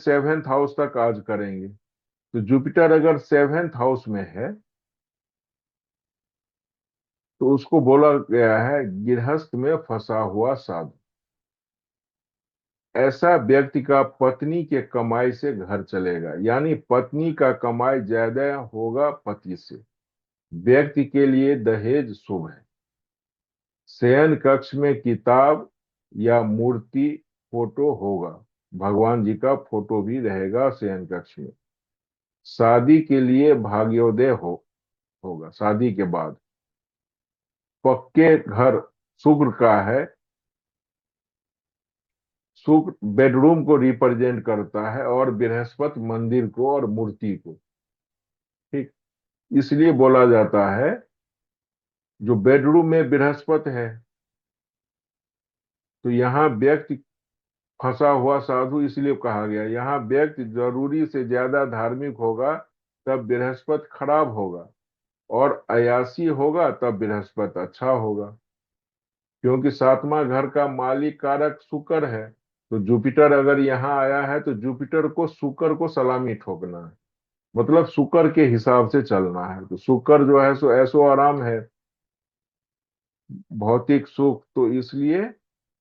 Seventh house तक आज करेंगे। तो जुपिटर अगर सेवेंथ हाउस में है तो उसको बोला गया है गृहस्थ में फंसा हुआ साधु। ऐसा व्यक्ति का पत्नी के कमाई से घर चलेगा, यानी पत्नी का कमाई ज्यादा होगा पति से। व्यक्ति के लिए दहेज शुभ है। शयन कक्ष में किताब या मूर्ति फोटो होगा। भगवान जी का फोटो भी रहेगा शयन कक्ष में। शादी के लिए भाग्योदय होगा शादी के बाद। पक्के घर शुक्र का है। शुक्र बेडरूम को रिप्रेजेंट करता है और बृहस्पति मंदिर को और मूर्ति को। ठीक, इसलिए बोला जाता है जो बेडरूम में बृहस्पति है तो यहाँ व्यक्ति फंसा हुआ साधु इसलिए कहा गया। यहाँ व्यक्ति जरूरी से ज्यादा धार्मिक होगा तब बृहस्पति खराब होगा, और अयासी होगा तब बृहस्पति अच्छा होगा। क्योंकि सातवां घर का मालिक कारक शुक्र है। तो जुपिटर अगर यहाँ आया है तो जुपिटर को शुक्र को सलामी ठोकना है, मतलब शुक्र के हिसाब से चलना है। तो शुक्र जो है सो ऐसो आराम है, भौतिक सुख, तो इसलिए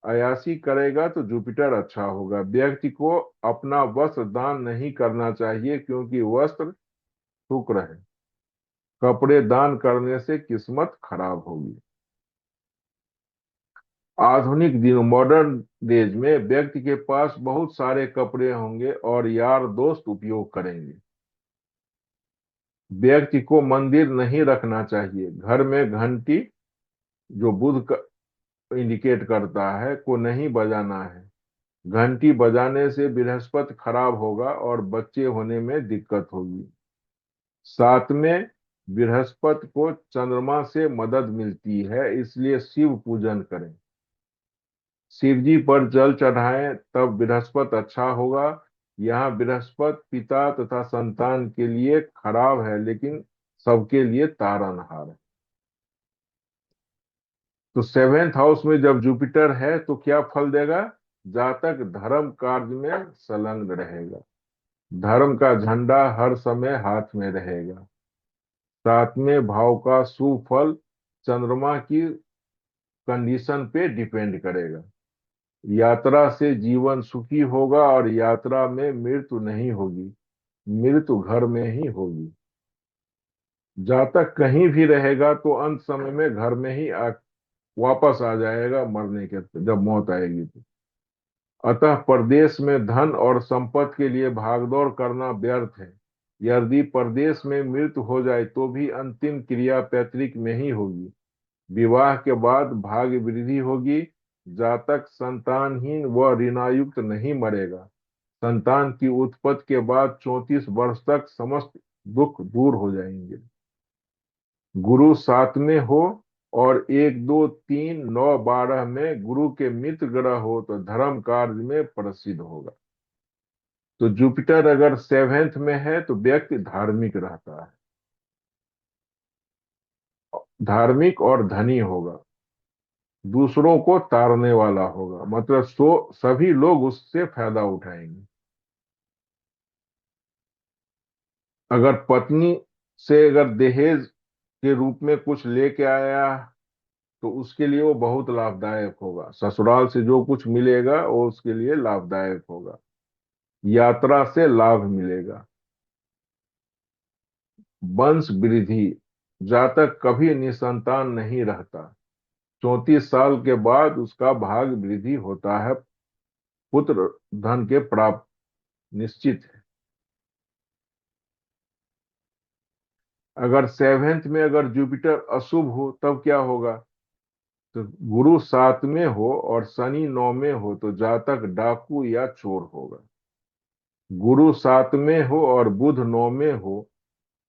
अयासी करेगा तो जुपिटर अच्छा होगा। व्यक्ति को अपना वस्त्र दान नहीं करना चाहिए क्योंकि वस्त्र शुक्र है। कपड़े दान करने से किस्मत खराब होगी। आधुनिक दिन मॉडर्न डेज में व्यक्ति के पास बहुत सारे कपड़े होंगे और यार दोस्त उपयोग करेंगे। व्यक्ति को मंदिर नहीं रखना चाहिए। घर में घंटी जो बुध का इंडिकेट करता है को नहीं बजाना है। घंटी बजाने से बृहस्पति खराब होगा और बच्चे होने में दिक्कत होगी। साथ में बृहस्पति को चंद्रमा से मदद मिलती है, इसलिए शिव पूजन करें। शिव जी पर जल चढ़ाएं तब बृहस्पति अच्छा होगा। यहाँ बृहस्पति पिता तथा संतान के लिए खराब है लेकिन सबके लिए तारनहार है। तो सेवेंथ हाउस में जब जुपिटर है तो क्या फल देगा? जातक धर्म कार्य में संलग्न रहेगा। धर्म का झंडा हर समय हाथ में रहेगा। सातवें भाव का शुभ फल चंद्रमा की कंडीशन पे डिपेंड करेगा। यात्रा से जीवन सुखी होगा और यात्रा में मृत्यु नहीं होगी, मृत्यु घर में ही होगी। जातक कहीं भी रहेगा तो अंत समय में घर में ही वापस आ जाएगा मरने के जब मौत आएगी तो। अतः परदेश में धन और संपत्ति के लिए भागदौड़ करना व्यर्थ है। यदि परदेश में मृत्यु हो जाए तो भी अंतिम क्रिया पैतृक में ही होगी। विवाह के बाद भाग्य वृद्धि होगी। जातक संतानहीन व ऋणायुक्त नहीं मरेगा। संतान की उत्पत्ति के बाद 34 वर्ष तक समस्त दुख दूर हो जाएंगे। गुरु सात में हो और 1 2 3 9 12 में गुरु के मित्र ग्रह हो तो धर्म कार्य में प्रसिद्ध होगा। तो जुपिटर अगर सेवेंथ में है तो व्यक्ति धार्मिक रहता है, धार्मिक और धनी होगा, दूसरों को तारने वाला होगा, मतलब सभी लोग उससे फायदा उठाएंगे। अगर पत्नी से अगर दहेज के रूप में कुछ लेके आया तो उसके लिए वो बहुत लाभदायक होगा। ससुराल से जो कुछ मिलेगा वो उसके लिए लाभदायक होगा। यात्रा से लाभ मिलेगा। वंश वृद्धि, जातक कभी निसंतान नहीं रहता। 34 साल के बाद उसका भाग वृद्धि होता है। पुत्र धन के प्राप्त निश्चित है। अगर सेवेंथ में अगर जुपिटर अशुभ हो तब क्या होगा? तो गुरु सात में हो और शनि 9 में हो तो जातक डाकू या चोर होगा। गुरु सात में हो और बुध 9 में हो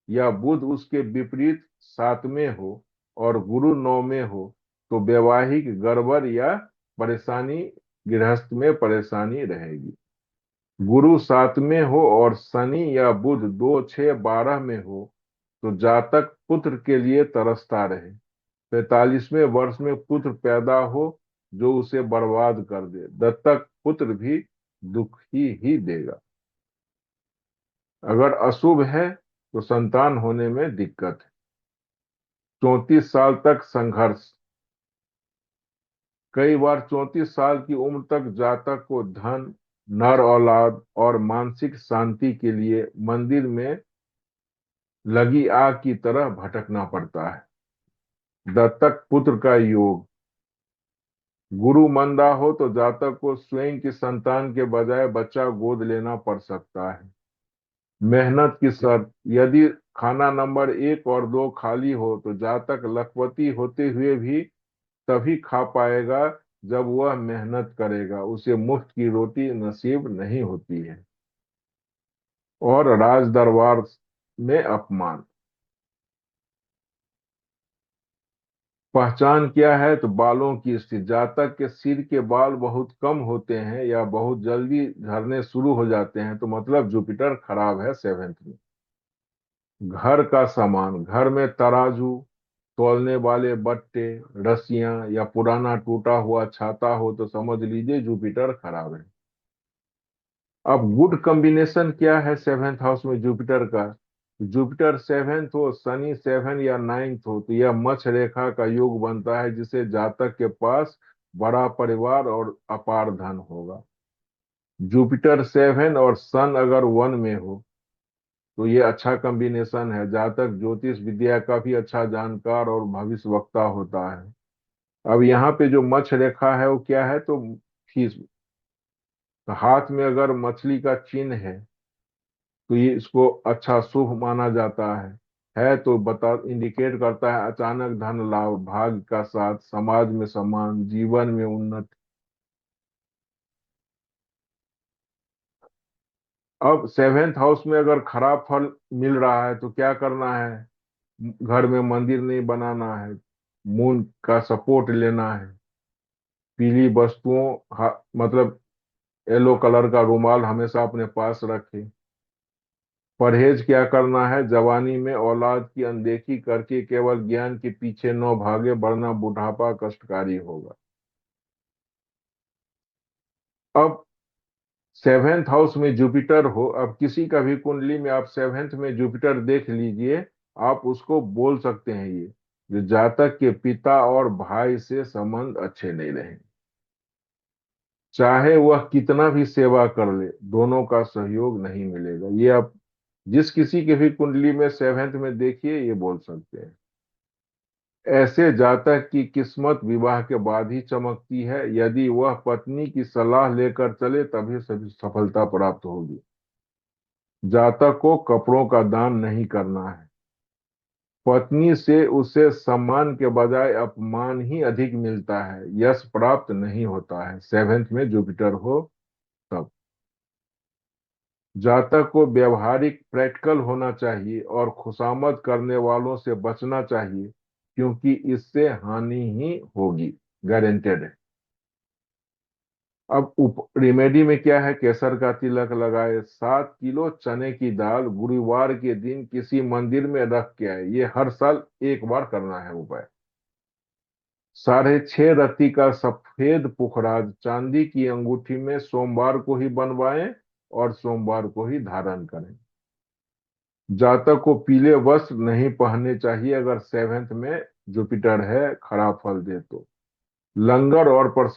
या बुध उसके विपरीत 7 में हो और गुरु 9 में हो तो वैवाहिक गड़बड़ या परेशानी, गृहस्थ में परेशानी रहेगी। गुरु 7 में हो और शनि या बुध 2 6 12 में हो तो जातक पुत्र के लिए तरसता रहे। 45वें वर्ष में पुत्र पैदा हो जो उसे बर्बाद कर दे। दत्तक पुत्र भी दुख ही देगा। अगर अशुभ है तो संतान होने में दिक्कत है। 34 साल तक संघर्ष। कई बार 34 साल की उम्र तक जातक को धन, नर औलाद और मानसिक शांति के लिए मंदिर में लगी आग की तरह भटकना पड़ता है। दत्तक पुत्र का योग। गुरु मंदा हो तो जातक को स्वयं की संतान के बजाय बच्चा गोद लेना पड़ सकता है। मेहनत की शर्त। यदि खाना नंबर 1 और 2 खाली हो तो जातक लखपति होते हुए भी तभी खा पाएगा जब वह मेहनत करेगा, उसे मुफ्त की रोटी नसीब नहीं होती है। और राज दरबार में अपमान। पहचान क्या है? तो बालों की स्थिति। जातक के सिर के बाल बहुत कम होते हैं या बहुत जल्दी झड़ने शुरू हो जाते हैं तो मतलब जुपिटर खराब है 7th में। घर का सामान। घर में तराजू, तौलने वाले बट्टे, रस्सियां या पुराना टूटा हुआ छाता हो तो समझ लीजिए जुपिटर खराब है। अब गुड कॉम्बिनेशन क्या है 7th हाउस में जुपिटर का? जुपिटर 7th हो, शनि 7 या 9th हो तो यह मत्स्य रेखा का योग बनता है, जिसे जातक के पास बड़ा परिवार और अपार धन होगा। जुपिटर 7 और सन अगर 1 में हो तो ये अच्छा कॉम्बिनेशन है। जातक ज्योतिष विद्या का भी अच्छा जानकार और भविष्यवक्ता होता है। अब यहाँ पे जो मत्स्य रेखा है वो क्या है? तो फिश। तो हाथ में अगर मछली का चिन्ह है तो ये इसको अच्छा शुभ माना जाता है तो बता इंडिकेट करता है अचानक धन लाभ, भाग्य का साथ, समाज में सम्मान, जीवन में उन्नति। अब 7th हाउस में अगर खराब फल मिल रहा है तो क्या करना है? घर में मंदिर नहीं बनाना है, मून का सपोर्ट लेना है, पीली वस्तुओं मतलब येलो कलर का रुमाल हमेशा अपने पास रखें। परहेज क्या करना है? जवानी में औलाद की अनदेखी करके केवल ज्ञान के पीछे न भागे, वरना बुढ़ापा कष्टकारी होगा। अब 7th हाउस में जुपिटर हो, अब किसी का भी कुंडली में आप 7th में जुपिटर देख लीजिए, आप उसको बोल सकते हैं ये जो जातक के पिता और भाई से संबंध अच्छे नहीं रहे, चाहे वह कितना भी सेवा कर ले दोनों का सहयोग नहीं मिलेगा। ये आप जिस किसी के भी कुंडली में 7th में देखिए ये बोल सकते हैं। ऐसे जातक की किस्मत विवाह के बाद ही चमकती है। यदि वह पत्नी की सलाह लेकर चले तभी सभी सफलता प्राप्त होगी। जातक को कपड़ों का दान नहीं करना है। पत्नी से उसे सम्मान के बजाय अपमान ही अधिक मिलता है, यश प्राप्त नहीं होता है 7th में जुपिटर हो तब। जातक को व्यवहारिक प्रैक्टिकल होना चाहिए और खुशामद करने वालों से बचना चाहिए, क्योंकि इससे हानि ही होगी, गारंटेड है। अब उप रेमेडी में क्या है? केसर का तिलक लगाए, 7 किलो चने की दाल गुरुवार के दिन किसी मंदिर में रख के आए, ये हर साल एक बार करना है उपाय। 6.5 रत्ती का सफेद पुखराज चांदी की अंगूठी में सोमवार को ही बनवाएं और सोमवार को ही धारण करें। जातक को पीले वस्त्र नहीं पहनने चाहिए अगर 7th में जुपिटर है, खराब फल दे तो। लंगर और प्रसाद